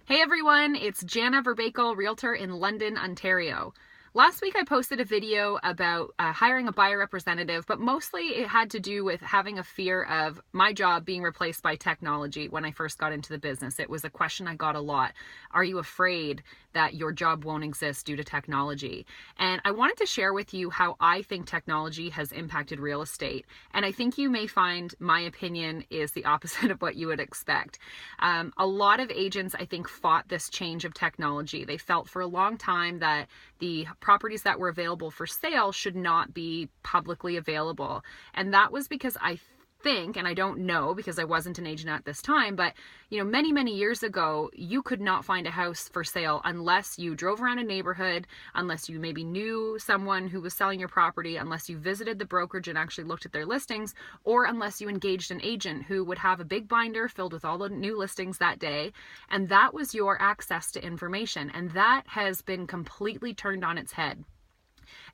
Hey everyone, it's Jana Realtor in London, Ontario. Last week I posted a video about hiring a buyer representative, but mostly it had to do with having a fear of my job being replaced by technology when I first got into the business. It was a question I got a lot. Are you afraid that your job won't exist due to technology? And I wanted to share with you how I think technology has impacted real estate. And I think you may find my opinion is the opposite of what you would expect. A lot of agents, I think, fought this change of technology. They felt for a long time that the properties that were available for sale should not be publicly available. And that was because I think, and I don't know because I wasn't an agent at this time, but many years ago, you could not find a house for sale unless you drove around a neighborhood, unless you maybe knew someone who was selling your property, unless you visited the brokerage and actually looked at their listings, or unless you engaged an agent who would have a big binder filled with all the new listings that day. And that was your access to information. And that has been completely turned on its head.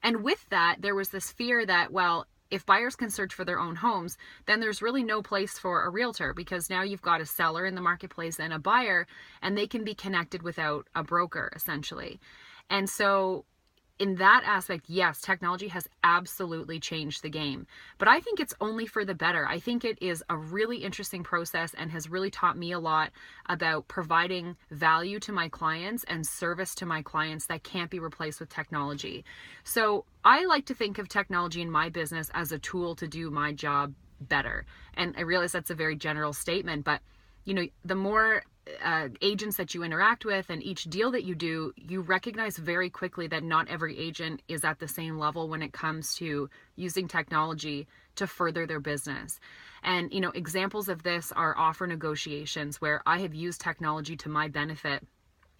And with that, there was this fear that, well, if buyers can search for their own homes, then there's really no place for a realtor, because now you've got a seller in the marketplace and a buyer, and they can be connected without a broker, essentially. And so in that aspect, yes, technology has absolutely changed the game, but I think it's only for the better. I think it is a really interesting process and has really taught me a lot about providing value to my clients and service to my clients that can't be replaced with technology. So I like to think of technology in my business as a tool to do my job better. And I realize that's a very general statement, but the more agents that you interact with and each deal that you do, you recognize very quickly that not every agent is at the same level when it comes to using technology to further their business. And, examples of this are offer negotiations where I have used technology to my benefit,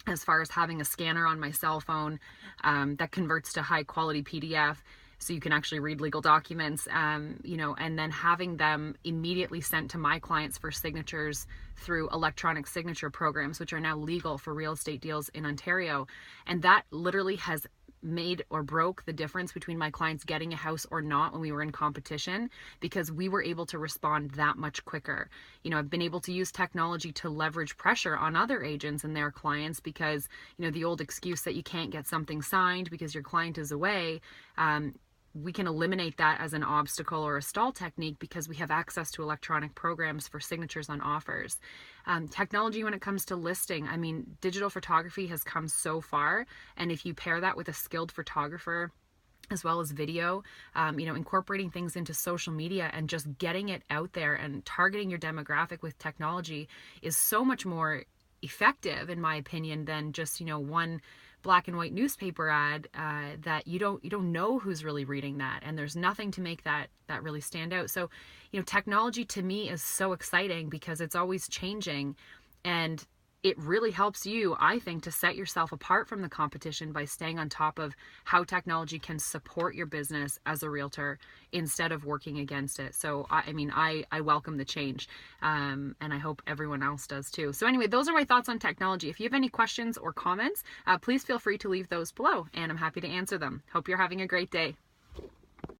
as far as having a scanner on my cell phone that converts to high quality PDF, so you can actually read legal documents, and then having them immediately sent to my clients for signatures through electronic signature programs, which are now legal for real estate deals in Ontario. And that literally has made or broke the difference between my clients getting a house or not when we were in competition, because we were able to respond that much quicker. I've been able to use technology to leverage pressure on other agents and their clients, because the old excuse that you can't get something signed because your client is away, we can eliminate that as an obstacle or a stall technique because we have access to electronic programs for signatures on offers. Technology when it comes to listing, digital photography has come so far. And if you pair that with a skilled photographer, as well as video, incorporating things into social media and just getting it out there and targeting your demographic with technology is so much more effective, in my opinion, than just, one black and white newspaper ad that you don't know who's really reading that, and there's nothing to make that really stand out. So technology to me is so exciting because it's always changing, and it really helps you, I think, to set yourself apart from the competition by staying on top of how technology can support your business as a realtor instead of working against it. So, I welcome the change, and I hope everyone else does too. So anyway, those are my thoughts on technology. If you have any questions or comments, please feel free to leave those below, and I'm happy to answer them. Hope you're having a great day.